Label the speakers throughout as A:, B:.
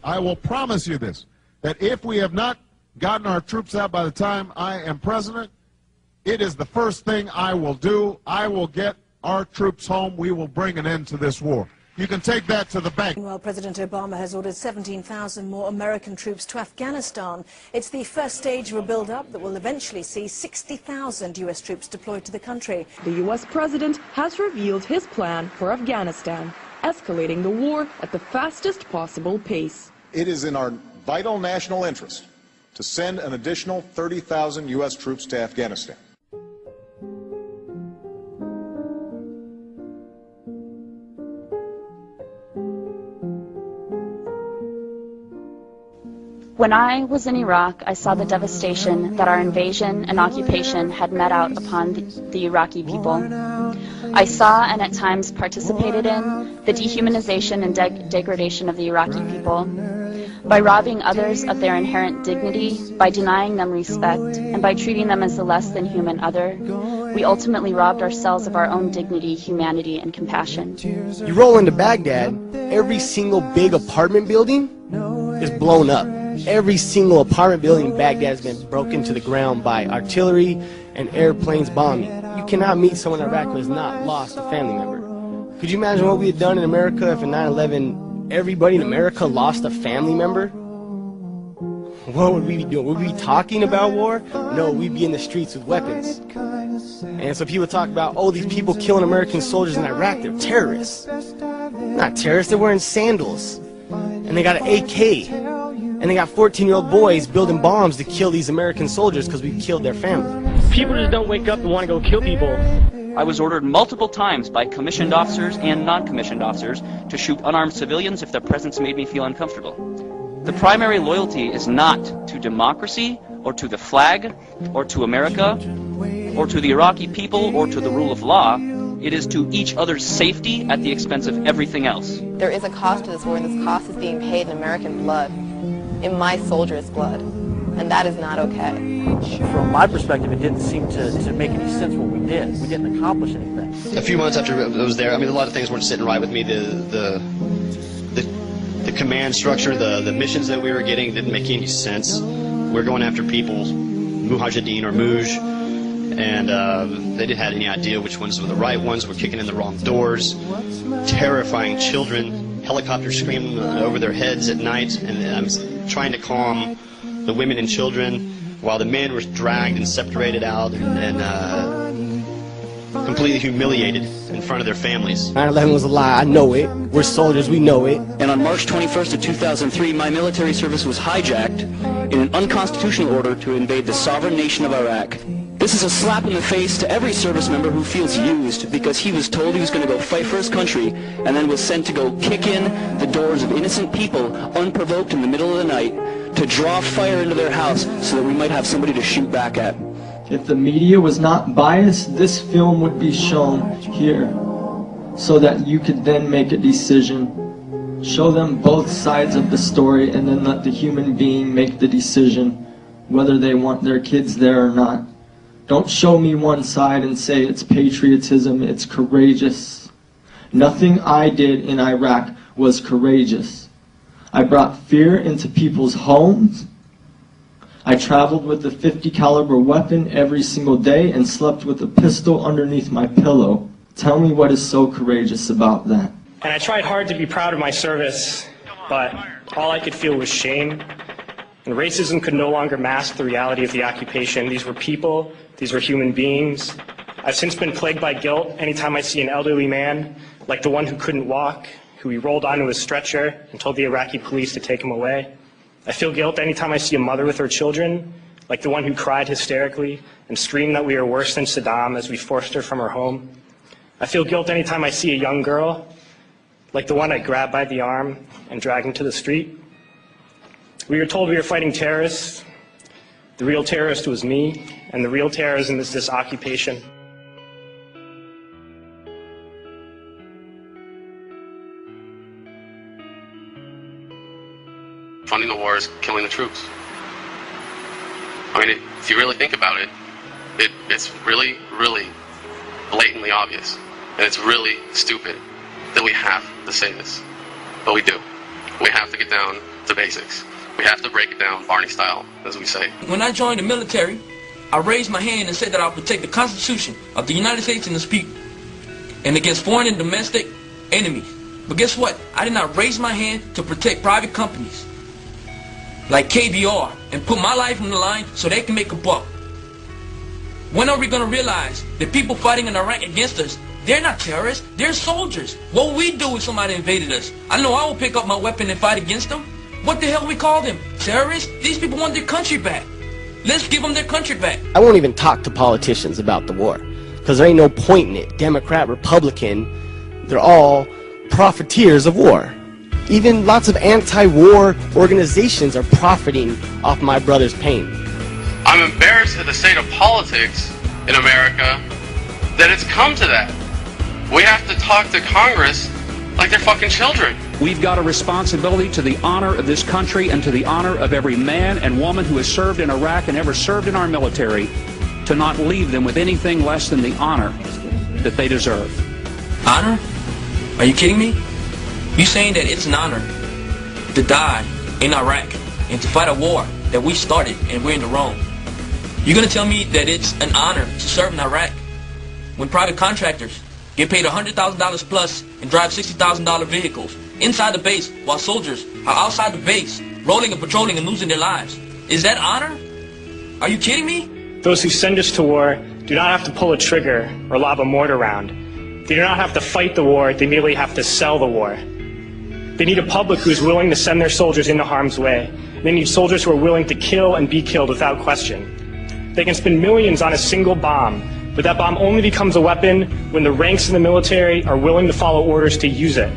A: I will promise you this, that if we have not gotten our troops out by the time I am president, it is the first thing I will do. I will get our troops home. We will bring an end to this war. You can take that to the bank.
B: Meanwhile, President Obama has ordered 17,000 more American troops to Afghanistan. It's the first stage of a build-up that will eventually see 60,000 U.S. troops deployed to the country.
C: The U.S. president has revealed his plan for Afghanistan, escalating the war at the fastest possible pace.
D: It is in our vital national interest to send an additional 30,000 U.S. troops to Afghanistan.
E: When I was in Iraq, I saw the devastation that our invasion and occupation had met out upon the Iraqi people. I saw and at times participated in the dehumanization and degradation of the Iraqi people. By robbing others of their inherent dignity, by denying them respect, and by treating them as a less than human other, we ultimately robbed ourselves of our own dignity, humanity, and compassion.
F: You roll into Baghdad, every single big apartment building is blown up. Every single apartment building in Baghdad has been broken to the ground by artillery and airplanes bombing. You cannot meet someone in Iraq who has not lost a family member. Could you imagine what we had done in America if in 9/11 everybody in America lost a family member? What would we be doing? Would we be talking about war? No, we'd be in the streets with weapons. And so people talk about, oh, these people killing American soldiers in Iraq, they're terrorists. Not terrorists, they're wearing sandals. And they got an AK. And they got 14-year-old boys building bombs to kill these American soldiers because we killed their family.
G: People just don't wake up and want to go kill people.
H: I was ordered multiple times by commissioned officers and non-commissioned officers to shoot unarmed civilians if their presence made me feel uncomfortable. The primary loyalty is not to democracy or to the flag or to America or to the Iraqi people or to the rule of law. It is to each other's safety at the expense of everything else.
I: There is a cost to this war, and this cost is being paid in American blood, in my soldiers' blood, and that is not okay.
G: From my perspective, it didn't seem to make any sense what we did. We didn't accomplish anything.
J: A few months after I was there, I mean, a lot of things weren't sitting right with me. The command structure, the missions that we were getting didn't make any sense. We're going after people, Mujahideen or Muj, and they didn't have any idea which ones were the right ones. We're kicking in the wrong doors, terrifying children, helicopters screaming over their heads at night, and I'm trying to calm the women and children while the men were dragged and separated out and completely humiliated in front of their families.
F: 9/11 was a lie, I know it. We're soldiers, we know it.
H: And on March 21st of 2003, my military service was hijacked in an unconstitutional order to invade the sovereign nation of Iraq. This is a slap in the face to every service member who feels used because he was told he was going to go fight for his country and then was sent to go kick in the doors of innocent people unprovoked in the middle of the night to draw fire into their house so that we might have somebody to shoot back at.
K: If the media was not biased, this film would be shown here so that you could then make a decision. Show them both sides of the story and then let the human being make the decision whether they want their kids there or not. Don't show me one side and say it's patriotism, it's courageous. Nothing I did in Iraq was courageous. I brought fear into people's homes. I traveled with a .50 caliber weapon every single day and slept with a pistol underneath my pillow. Tell me what is so courageous about that.
G: And I tried hard to be proud of my service, but all I could feel was shame. And racism could no longer mask the reality of the occupation. These were people, these were human beings. I've since been plagued by guilt anytime I see an elderly man, like the one who couldn't walk, who he rolled onto his stretcher and told the Iraqi police to take him away. I feel guilt anytime I see a mother with her children, like the one who cried hysterically and screamed that we are worse than Saddam as we forced her from her home. I feel guilt anytime I see a young girl, like the one I grabbed by the arm and dragged into the street. We were told we were fighting terrorists. The real terrorist was me, and the real terrorism is this occupation.
L: Funding the war is killing the troops. I mean, if you really think about it, it's really, really blatantly obvious. And it's really stupid that we have to say this. But we do. We have to get down to basics. We have to break it down Barney style, as we say.
M: When I joined the military, I raised my hand and said that I would protect the Constitution of the United States and its people, and against foreign and domestic enemies. But guess what? I did not raise my hand to protect private companies like KBR and put my life on the line so they can make a buck. When are we going to realize that people fighting in Iraq against us, they're not terrorists, they're soldiers? What we do if somebody invaded us? I know I will pick up my weapon and fight against them. What the hell we call them? Terrorists? These people want their country back. Let's give them their country back.
F: I won't even talk to politicians about the war, because there ain't no point in it. Democrat, Republican, they're all profiteers of war. Even lots of anti-war organizations are profiting off my brother's pain.
L: I'm embarrassed at the state of politics in America that it's come to that. We have to talk to Congress like they're fucking children.
N: We've got a responsibility to the honor of this country and to the honor of every man and woman who has served in Iraq and ever served in our military to not leave them with anything less than the honor that they deserve.
M: Honor? Are you kidding me? You saying that it's an honor to die in Iraq and to fight a war that we started and we're in the wrong? You're going to tell me that it's an honor to serve in Iraq when private contractors get paid $100,000 plus and drive $60,000 vehicles inside the base while soldiers are outside the base rolling and patrolling and losing their lives? Is that honor? Are you kidding me?
G: Those who send us to war do not have to pull a trigger or lob a mortar round. They do not have to fight the war, they merely have to sell the war. They need a public who is willing to send their soldiers into harm's way. They need soldiers who are willing to kill and be killed without question. They can spend millions on a single bomb, but that bomb only becomes a weapon when the ranks in the military are willing to follow orders to use it.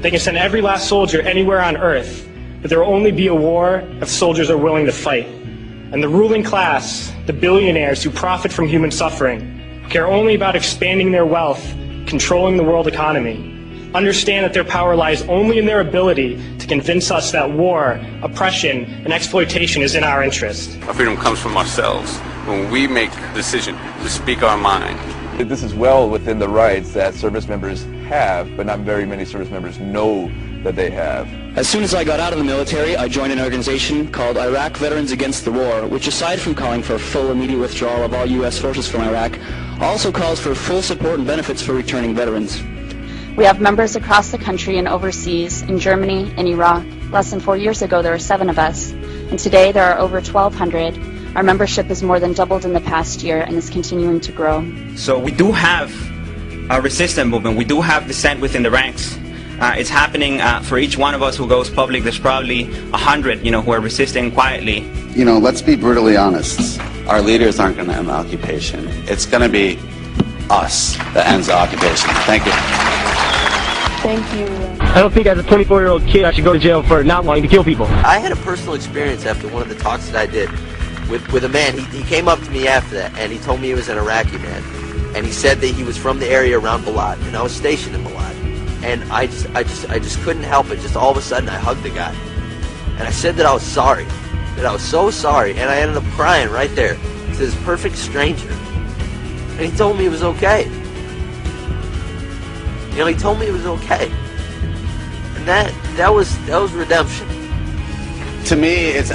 G: They can send every last soldier anywhere on earth, but there will only be a war if soldiers are willing to fight. And the ruling class, the billionaires who profit from human suffering, care only about expanding their wealth, controlling the world economy, understand that their power lies only in their ability to convince us that war, oppression, and exploitation is in our interest.
O: Our freedom comes from ourselves when we make the decision to speak our mind.
P: This is well within the rights that service members have, but not very many service members know that they have.
H: As soon as I got out of the military, I joined an organization called Iraq Veterans Against the War, which aside from calling for full immediate withdrawal of all U.S. forces from Iraq, also calls for full support and benefits for returning veterans.
E: We have members across the country and overseas, in Germany and Iraq. Less than 4 years ago, there were 7 of us, and today there are over 1,200. Our membership has more than doubled in the past year and is continuing to grow.
Q: So we do have a resistance movement. We do have dissent within the ranks. It's happening for each one of us who goes public. There's probably 100, who are resisting quietly.
R: Let's be brutally honest. Our leaders aren't going to end the occupation. It's going to be us that ends the occupation. Thank you.
F: Thank you. I don't think as a 24-year-old kid I should go to jail for not wanting to kill people.
S: I had a personal experience after one of the talks that I did with a man. He came up to me after that, and he told me he was an Iraqi man. And he said that he was from the area around Balad, and I was stationed in Balad. And I just couldn't help it. Just all of a sudden, I hugged the guy. And I said that I was sorry. That I was so sorry. And I ended up crying right there to this perfect stranger. And he told me it was okay. He told me it was okay. And that was redemption.
R: To me, it's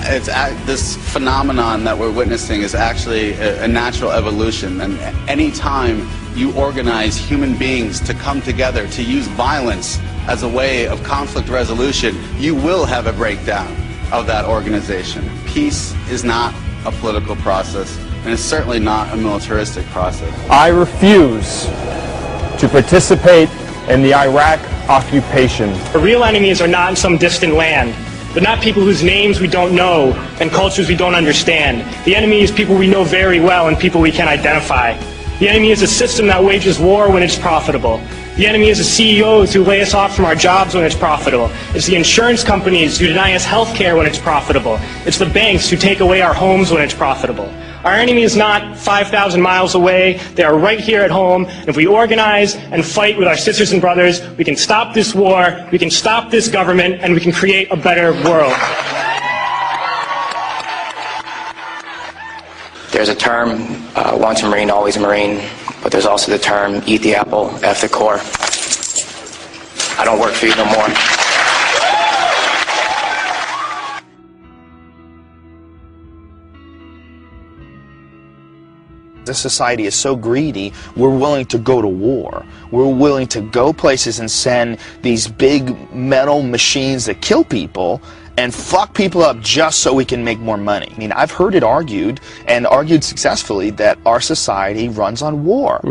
R: this phenomenon that we're witnessing is actually a natural evolution. And any time you organize human beings to come together to use violence as a way of conflict resolution, you will have a breakdown of that organization. Peace is not a political process, and it's certainly not a militaristic process.
T: I refuse to participate in the Iraq occupation.
G: The real enemies are not in some distant land. They're not people whose names we don't know and cultures we don't understand. The enemy is people we know very well and people we can identify. The enemy is a system that wages war when it's profitable. The enemy is the CEOs who lay us off from our jobs when it's profitable. It's the insurance companies who deny us health care when it's profitable. It's the banks who take away our homes when it's profitable. Our enemy is not 5,000 miles away. They are right here at home. And if we organize and fight with our sisters and brothers, we can stop this war, we can stop this government, and we can create a better world.
U: There's a term, once a Marine, always a Marine, but there's also the term, eat the apple, F the core. I don't work for you no more.
A: this society is so greedy, we're willing to go to war. We're willing to go places and send these big metal machines that kill people and fuck people up just so we can make more money. I mean, I've heard it argued, and argued successfully, that our society runs on war.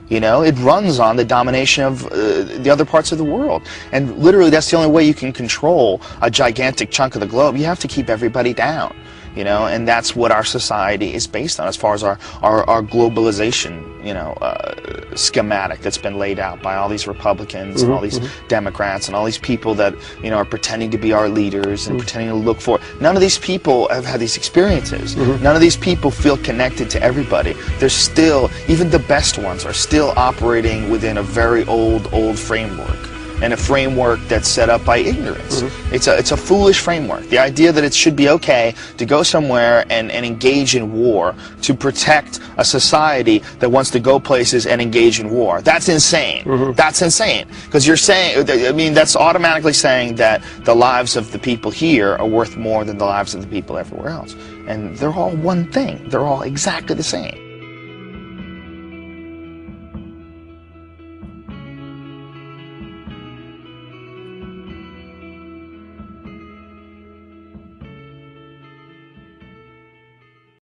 A: You know, it runs on the domination of the other parts of the world. And literally, that's the only way you can control a gigantic chunk of the globe. You have to keep everybody down. You know, and that's what our society is based on as far as our globalization, you know, schematic that's been laid out by all these Republicans and all these Democrats and all these people that, you know, are pretending to be our leaders and pretending to look for. None of these people have had these experiences. None of these people feel connected to everybody. They're still, even the best ones are still operating within a very old framework. And a framework that's set up by ignorance. It's a foolish framework. The idea that it should be okay to go somewhere and engage in war to protect a society that wants to go places and engage in war. That's insane. That's insane. Because you're saying, I mean, that's automatically saying that the lives of the people here are worth more than the lives of the people everywhere else. And they're all one thing. They're all exactly the same.